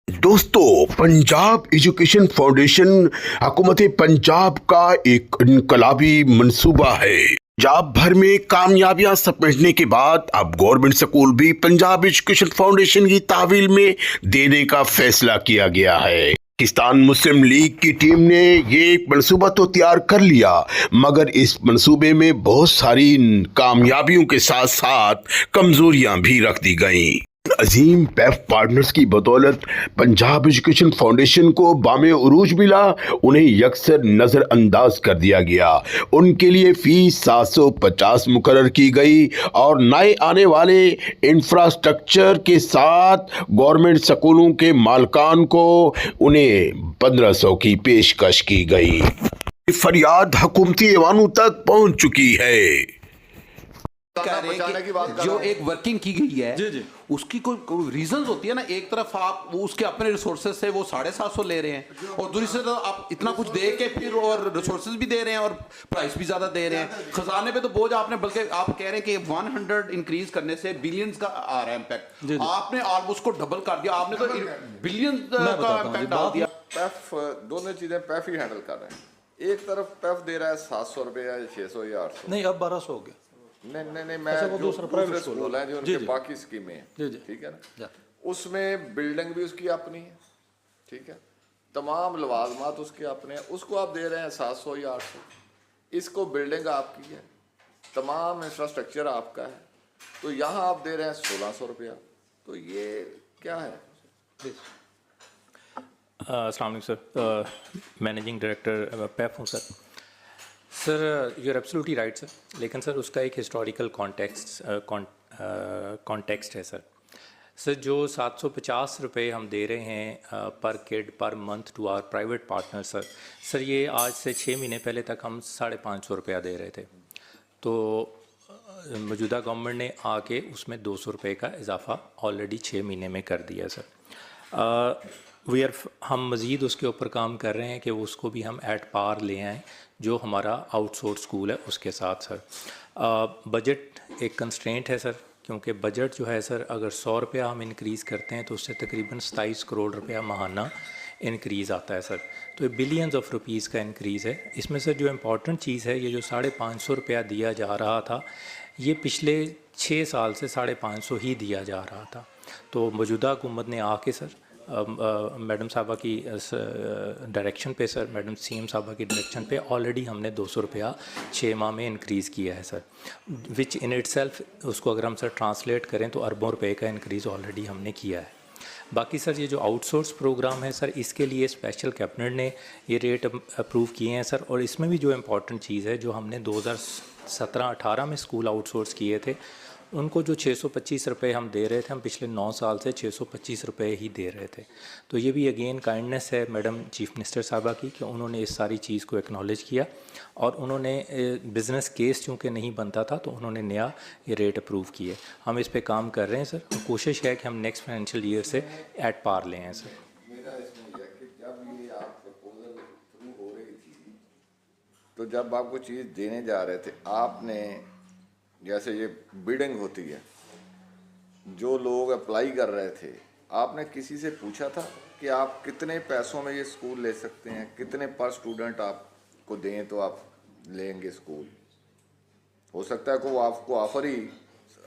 दोस्तों, Punjab education foundation हुकूमत पंजाब का एक इनकलाबी मंसूबा है। पंजाब भर में कामयाबियां समेटने के बाद अब गवर्नमेंट स्कूल भी पंजाब एजुकेशन फाउंडेशन की तहवील में देने का फैसला किया गया है। पाकिस्तान मुस्लिम लीग की टीम ने ये मंसूबा तो तैयार कर लिया, मगर इस मंसूबे में बहुत सारी कामयाबियों के साथ साथ कमजोरियां भी रख दी गईं। अजीम पैफ पार्टनर्स की बदौलत पंजाब एजुकेशन फाउंडेशन को बामे उरूज मिला, उन्हें यकसर नज़रअंदाज कर दिया गया। उनके लिए फीस 750 मुकर्रर की गई और नए आने वाले इंफ्रास्ट्रक्चर के साथ गवर्नमेंट स्कूलों के मालकान को उन्हें 1500 की पेशकश की गई। फरियाद हुकूमती ऐवानों तक पहुंच चुकी है। कह रहे हैं कि जो एक वर्किंग की गई है जी। उसकी कोई रीजंस होती है ना। एक तरफ आप उसके अपने रिसोर्सेज से वो 750 ले रहे हैं और दूसरी तरफ आप इतना कुछ दे के फिर और रिसोर्सेज भी दे रहे हैं और प्राइस भी ज्यादा दे रहे हैं। खजाने पे तो बोझ आपने, बल्कि आप कह रहे हैं कि 100 इंक्रीज करने से बिलियंस का आ रहा है इम्पैक्ट। आपने ऑलमोस्ट को डबल कर दिया, आपने तो बिलियंस का इम्पैक्ट डाल दिया। पैफ दोनों चीजें पैफ ही हैंडल कर रहे हैं। एक तरफ पैफ दे रहा है 700 रुपए या 600 या 800, नहीं अब 1200 हो गया। नहीं मैं जो दूसरे स्कूल हैं जो उनके बाकी स्कीमें हैं, ठीक है ना, उसमें बिल्डिंग भी उसकी अपनी है, ठीक है, तमाम लवाजमात उसके अपने हैं। उसको आप दे रहे हैं 700 या 800, इसको बिल्डिंग आपकी है, तमाम इंफ्रास्ट्रक्चर आपका है, तो यहाँ आप दे रहे हैं 1600 रुपया। तो ये क्या है? अस्सलाम वालेकुम सर, मैनेजिंग डायरेक्टर पैफ हूँ sir. Sir you are absolutely right sir, लेकिन सर उसका एक हिस्टोरिकल कॉन्टेक्स्ट है सर। सर जो 750 रुपये हम दे रहे हैं per kid per month to our private partner sir ये आज से 6 महीने पहले तक हम 550 रुपया दे रहे थे। तो मौजूदा गवर्नमेंट ने आके उसमें 200 रुपये का इजाफा ऑलरेडी 6 महीने में कर दिया सर। हम मज़ीद उसके ऊपर काम कर रहे हैं कि उसको भी हम एट पार ले आएँ जो हमारा आउटसोर्स स्कूल है उसके साथ सर। बजट एक कंस्ट्रेंट है सर, क्योंकि बजट जो है सर अगर 100 रुपया हम इंक्रीज़ करते हैं तो उससे तकरीबन 27 करोड़ रुपया माहाना इंक्रीज़ आता है सर। तो ये बिलियंस ऑफ रुपीज़ का इंक्रीज़ है। इसमें सर जो इम्पॉर्टेंट चीज़ है, ये जो 550 रुपया दिया जा रहा था ये पिछले 6 साल से 550 ही दिया जा रहा था। तो मौजूदा हुकूमत ने आके सर मैडम साहबा की डायरेक्शन पे सर, मैडम सीएम साहबा की डायरेक्शन पे ऑलरेडी हमने 200 रुपया 6 माह में इंक्रीज़ किया है सर, विच इन इटसेल्फ उसको अगर हम सर ट्रांसलेट करें तो अरबों रुपए का इंक्रीज़ ऑलरेडी हमने किया है। बाकी सर ये जो आउटसोर्स प्रोग्राम है सर, इसके लिए स्पेशल कैबिनेट ने ये रेट अप्रूव किए हैं सर। और इसमें भी जो इम्पोर्टेंट चीज़ है, जो हमने 2017-18 में स्कूल आउटसोर्स किए थे उनको जो 625 रुपये हम दे रहे थे, हम पिछले 9 साल से 625 रुपये ही दे रहे थे। तो ये भी अगेन काइंडनेस है मैडम चीफ़ मिनिस्टर साहबा की कि उन्होंने इस सारी चीज़ को एक्नॉलेज किया और उन्होंने बिज़नेस केस चूँकि नहीं बनता था तो उन्होंने नया ये रेट अप्रूव किए। हम इस पे काम कर रहे हैं सर, तो कोशिश है कि हम नेक्स्ट फाइनेंशियल ईयर से एट पार लें सर। तो जब आपको चीज़ देने जा रहे थे, आपने जैसे ये बिल्डिंग होती है, जो लोग अप्लाई कर रहे थे, आपने किसी से पूछा था कि आप कितने पैसों में ये स्कूल ले सकते हैं, कितने पर स्टूडेंट आपको दें तो आप लेंगे स्कूल? हो सकता है कि वो आपको ऑफर ही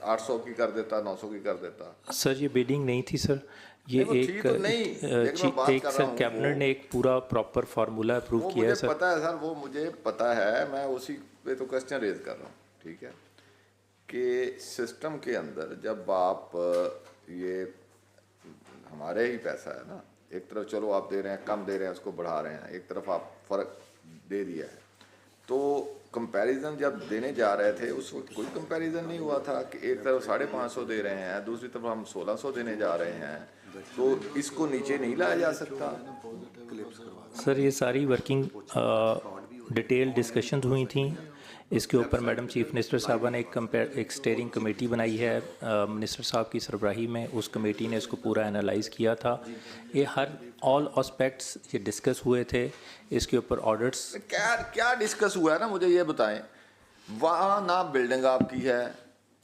800 की कर देता, 900 की कर देता। सर ये बिडिंग नहीं थी सर, ये एक सर कैबिनेट ने एक पूरा प्रॉपर फार्मूला अप्रूव किया है सर। मुझे पता है सर, वो मुझे पता है, मैं उसी पे तो क्वेश्चन रेज कर रहा हूँ, ठीक है, कि सिस्टम के अंदर जब आप ये हमारे ही पैसा है ना, एक तरफ चलो आप दे रहे हैं, कम दे रहे हैं, उसको बढ़ा रहे हैं, एक तरफ आप फ़र्क दे दिया है, तो कंपैरिजन जब देने जा रहे थे उस वक्त कोई कंपैरिजन नहीं हुआ था कि एक तरफ 550 दे रहे हैं, दूसरी तरफ हम 1600 देने जा रहे हैं, तो इसको नीचे नहीं लाया जा सकता? सर ये सारी वर्किंग डिटेल डिस्कशंस हुई थी। इसके ऊपर मैडम चीफ़ मिनिस्टर साहबा ने एक स्टेयरिंग कमेटी बनाई है मिनिस्टर साहब की सरबराही में। उस कमेटी ने इसको पूरा एनालाइज किया था। ये हर ऑल एस्पेक्ट्स ये डिस्कस हुए थे। इसके ऊपर ऑडिट्स क्या डिस्कस हुआ है ना, मुझे ये बताएं। वहाँ ना बिल्डिंग आपकी है,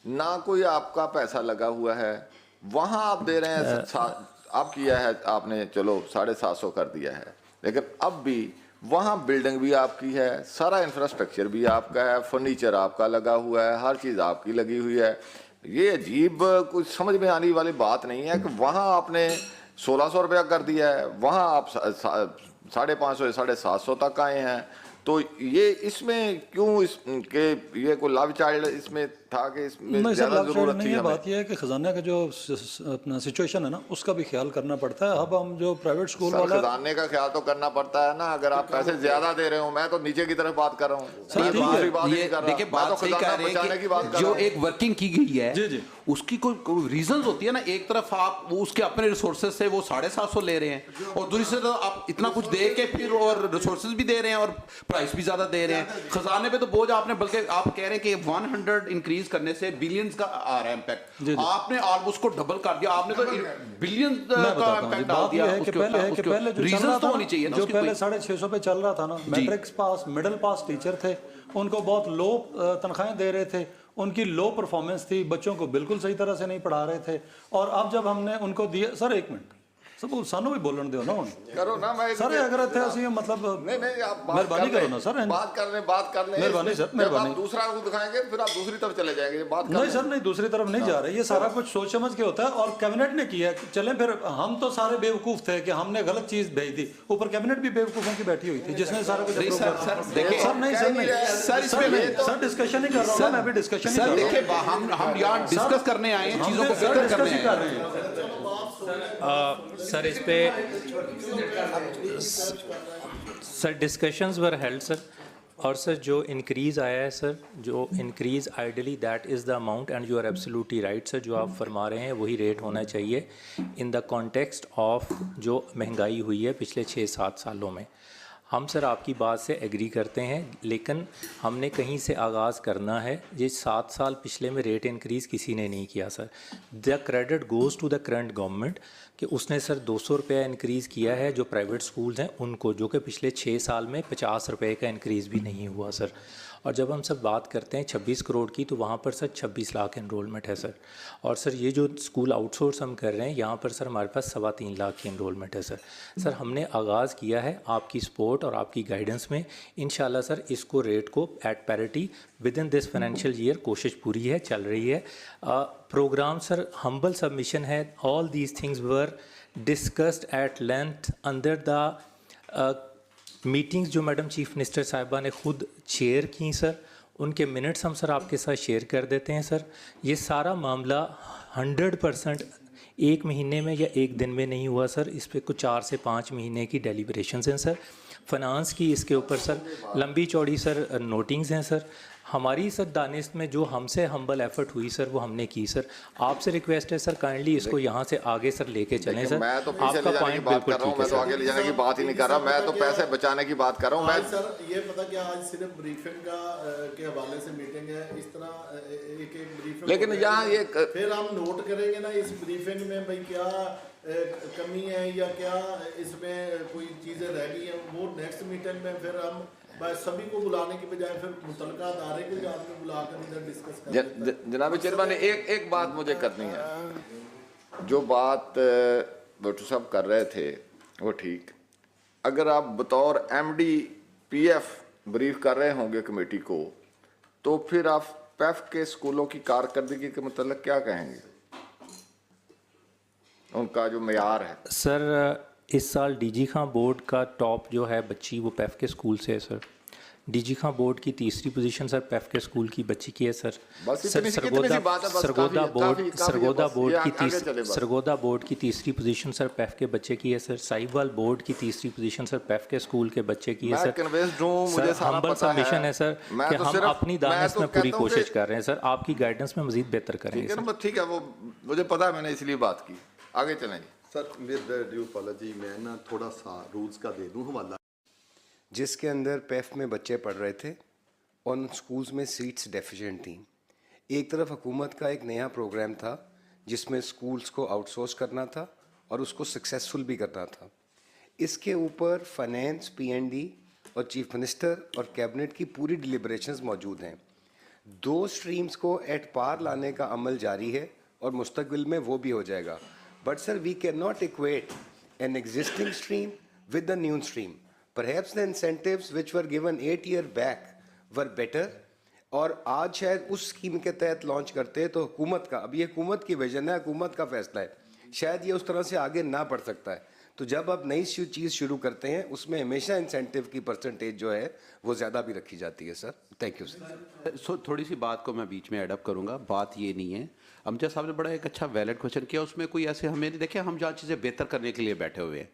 ना कोई आपका पैसा लगा हुआ है, वहाँ आप दे रहे हैं अब किया है आपने, चलो 750 कर दिया है, लेकिन अब भी वहाँ बिल्डिंग भी आपकी है, सारा इंफ्रास्ट्रक्चर भी आपका है, फर्नीचर आपका लगा हुआ है, हर चीज़ आपकी लगी हुई है। ये अजीब कुछ समझ में आने वाली बात नहीं है कि वहाँ आपने 1600 रुपया कर दिया है, वहाँ आप 550 750 तक आए हैं। तो ये इसमें क्यों इसके ये कोई लव चाइल्ड इसमें था कि इसमें नहीं सर, ज़्यादा लव ज़रूरत नहीं थी है। हमें? बात यह है कि खजाना का जो अपना सिचुएशन है ना, उसका भी ख्याल करना पड़ता है। अब हम जो प्राइवेट स्कूल सर, वाला, खजाने का ख्याल तो करना पड़ता है ना। अगर आप पैसे ज्यादा दे रहे हो, मैं तो नीचे की तरफ बात कर रहा हूँ, मैं ठीक है। दूसरी बात ये नहीं कर रहा। देखिए, मैं बात तो सही खजाना कह रहे बचाने हैं की बात कि कर जो रहा हूँ। एक वर्किंग की गई है जी, जी। उसकी कोई रीजन होती है ना। एक तरफ आप वो उसके अपने रिसोर्सेज से वो 750 ले रहे हैं, और दूसरी तरफ आप इतना कुछ दे के फिर और रिसोर्सेज भी दे रहे हैं और प्राइस भी ज्यादा दे रहे हैं। खजाने पे तो बोझ आपने, बल्कि आप कह रहे हैं कि 100 इंक्रीज करने से बिलियंस का आ रहा है इम्पैक्ट, आपने ऑलमोस्ट को डबल कर दिया। आपने तो बिलियंस मैं का बताता हूँ जी, इम्पैक्ट डाल बात दिया। यह है कि पहले जो चल रीजन रहा तो था होनी चाहिए ना, जो उसकी पहले कोई। 650 पे चल रहा था ना, मैट्रिक्स पास, मिडिल पास टीचर थे, उनको बहुत लो तनख्वाहें दे रहे थे, उनकी लो परफॉर्मेंस थी, बच्चों को बिल्कुल सही तरह से नहीं पढ़ा रहे थे। और अब जब हमने उनको दिए, सर एक मिनट, सब सानू भी बोलन दो ना हुण। करो ना, मैं सर अगर इत्थे असीं मतलब नहीं आप मेहरबानी करो ना सर, बात कर ले। मेहरबानी सर, जब मेहरबानी। आप दूसरा को दिखाएंगे फिर आप दूसरी तरफ चले जाएंगे। बात नहीं सर, नहीं दूसरी तरफ नहीं जा रहे, ये सारा कुछ सोच समझ के होता है। और कैबिनेट ने किया, चलें फिर, हम तो सारे बेवकूफ थे कि हमने गलत चीज भेज दी, ऊपर कैबिनेट भी बेवकूफों की बैठी हुई थी जिसने सारा कुछ नहीं approve सर, कर दिया। सर, देखिए, सर नहीं सर नहीं सर, इसमें नहीं, तो- सर डिस्कशन ही कर रहा हूँ ना, मैं भी डिस्कशन ही कर सर रहा हूँ। देखिए, हम यहाँ डिस्कस करने आए हैं, चीजों को सर बेहतर डिस्कस करने ही आए कर हैं। रहे हैं। सर इस पे sir discussions were held sir. और सर जो इंक्रीज़ आया है सर, जो increase ideally that is the amount, and you are absolutely right sir, जो आप फरमा रहे हैं वही रेट होना चाहिए इन द कॉन्टेक्स्ट ऑफ जो महंगाई हुई है पिछले 6-7 सालों में। हम सर आपकी बात से एग्री करते हैं, लेकिन हमने कहीं से आगाज़ करना है। ये 7 साल पिछले में रेट इंक्रीज़ किसी ने नहीं किया सर। The credit goes to the current government कि उसने सर 200 रुपया इंक्रीज़ किया है जो प्राइवेट स्कूल्स हैं उनको, जो कि पिछले 6 साल में 50 रुपये का इंक्रीज़ भी नहीं हुआ सर। और जब हम सब बात करते हैं 26 करोड़ की, तो वहाँ पर सर 26 लाख एनरोलमेंट है सर। और सर ये जो स्कूल आउटसोर्स हम कर रहे हैं, यहाँ पर सर हमारे पास 3.25 लाख की एनरोलमेंट है सर। सर हमने आगाज़ किया है आपकी सपोर्ट और आपकी गाइडेंस में, इंशाल्लाह सर इसको रेट को at parity within this financial year, कोशिश पूरी है, चल रही है। प्रोग्राम सर हम्बल सबमिशन है, all these things were discussed at length under the meetings जो मैडम चीफ मिनिस्टर साहिबा ने खुद चेयर की सर, उनके मिनट्स हम सर आपके साथ शेयर कर देते हैं सर। ये सारा मामला 100% एक महीने में या एक दिन में नहीं हुआ सर, इस पे कुछ 4 से 5 महीने की डेलिब्रेशंस हैं सर। फाइनेंस की इसके ऊपर सर लंबी चौड़ी सर नोटिंग्स हैं सर। हमारी सर दानिश में जो हमसे हम्बल एफर्ट हुई सर वो हमने की सर। आपसे रिक्वेस्ट है सर, काइंडली इसको यहाँ से यहाँ से लेके चलें सर। मैं तो पीछे ले आपका जाने की पॉइंट बात बिल्कुल कर रहा हूँ, ठीक है मैं तो आगे सर। ले जाने की बात ही नहीं कर रहा, मैं तो पैसे बचाने की बात कर रहा हूँ। आज मैं सर ये पता क्या, आज सिर्फ ब्रीफिंग का के हवाले से मीटिंग है, इस तरह एक ब्रीफिंग, लेकिन यहाँ ये फिर हम नोट करेंगे ना इस ब्रीफिंग में भाई क्या कमी है या क्या इसमें कोई चीज़ें रह गई हैं, वो नेक्स्ट मीटिंग में फिर हम बस सभी को बुलाने की बजाय फिर मुतलका अदारे को ही आदमी बुलाकर इधर डिस्कस कर जनाब चेयरमैन, एक बात मुझे करनी है। जो बात भट्टू साहब कर रहे थे वो ठीक, अगर आप बतौर MD PF ब्रीफ कर रहे होंगे कमेटी को, तो फिर आप PEF के स्कूलों की कारकर्दगी के मतलब क्या कहेंगे, उनका जो मेयार है? सर इस साल डीजी खां बोर्ड का टॉप जो है बच्ची वो पैफ के स्कूल से है सर। डीजी खां बोर्ड की तीसरी पोजीशन सर पैफ के स्कूल की बच्ची की है सर। बस सर इतनी सी बात है, बस सरगोदा काफी है, बस। सरगोदा बोर्ड की तीसरी पोजीशन सर पैफ के बच्चे की है सर। साहिवाल बोर्ड की तीसरी पोजीशन सर पैफ के स्कूल के बच्चे की है मैं सर। convinced हूँ, मुझे सर सारा हम्बल पता है। सबमिशन है सर मैं कि तो हम सिर्फ- अपनी मैं दानिश तो में पूरी कहता हूँ कोशिश कि- कर रहे हैं सर, आपकी गाइडेंस में मजीद बेहतर करेंगे ठीक है सर। ना, ठीक है, वो मुझे पता है, मैंने इसलिए बात की। आगे चलें जी। सर विद ड्यू अपॉलॉजी, मैं ना थोड़ा सा रूल्स का दे दूं हवाला, जिसके अंदर पैफ में बच्चे पढ़ रहे थे, उन स्कूल्स में सीट्स डेफिशिएंट थी। एक तरफ हुकूमत का एक नया प्रोग्राम था जिसमें स्कूल्स को आउटसोर्स करना था और उसको सक्सेसफुल भी करना था। इसके ऊपर फाइनेंस, PND और चीफ मिनिस्टर और कैबिनेट की पूरी डिलिब्रेशंस मौजूद हैं। 2 स्ट्रीम्स को एट पार लाने का अमल जारी है और मुस्तकबिल में वो भी हो जाएगा। But sir, we cannot equate an existing stream with the new stream. Perhaps the incentives which were given 8 years back were better, और आज शायद उस स्कीम के तहत लॉन्च करते तो हुकूमत का, अब ये हुकूमत की विजन है, हुकूमत का फैसला है, शायद ये उस तरह से आगे ना बढ़ सकता है। तो जब आप नई चीज़ शुरू करते हैं उसमें हमेशा इंसेंटिव की परसेंटेज जो है वो ज़्यादा भी रखी जाती है sir. Thank you sir. So थोड़ी सी बात को मैं बीच में एडअप करूंगा। बात ये नहीं है, अमजद साहब ने बड़ा एक अच्छा वैलिड क्वेश्चन किया, उसमें कोई ऐसे हमें नहीं देखे, हम जहाँ चीज़ें बेहतर करने के लिए बैठे हुए हैं।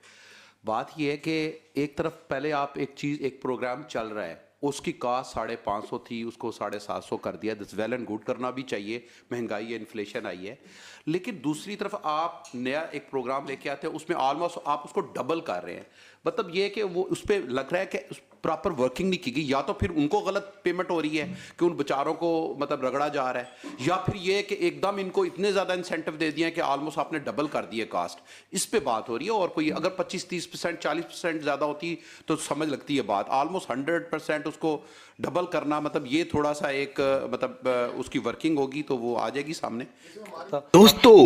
बात ये है कि एक तरफ पहले आप एक प्रोग्राम चल रहा है, उसकी कास्ट 550 थी, उसको 750 कर दिया। दिस वेल एंड गुड, करना भी चाहिए, महंगाई है, इन्फ्लेशन आई है। लेकिन दूसरी तरफ आप नया एक प्रोग्राम लेके आते हैं, उसमें ऑलमोस्ट आप उसको डबल कर रहे हैं। मतलब ये कि वो उस पर लग रहा है कि प्रॉपर वर्किंग नहीं की गई, या तो फिर उनको गलत पेमेंट हो रही है कि उन बेचारों को मतलब रगड़ा जा रहा है, या फिर ये कि एकदम इनको इतने ज़्यादा इंसेंटिव दे दिए कि ऑलमोस्ट आपने डबल कर दिए कास्ट। इस पे बात हो रही है। और कोई अगर 25-30% 40% ज़्यादा होती तो समझ लगती है बात। ऑलमोस्ट 100% उसको डबल करना, मतलब ये थोड़ा सा एक मतलब उसकी वर्किंग होगी तो वो आ जाएगी सामने। दोस्तों,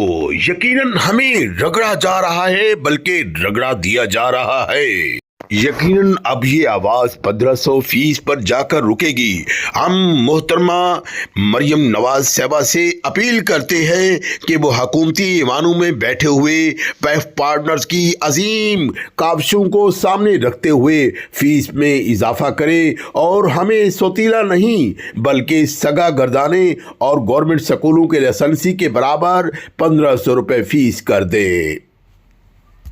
यकीनन हमें रगड़ा जा रहा है, बल्कि रगड़ा दिया जा रहा है। यकीनन अब ये आवाज 1500 फीस पर जाकर रुकेगी। हम मोहतरमा मरियम नवाज साहबा से अपील करते हैं कि वो हुकूमती ईवानों में बैठे हुए पैफ पार्टनर्स की अजीम काविशों को सामने रखते हुए फीस में इजाफा करे और हमें सोतीला नहीं बल्कि सगा गर्दाने और गवर्नमेंट स्कूलों के लाइसेंसी के बराबर 1500 रुपये फीस कर दे।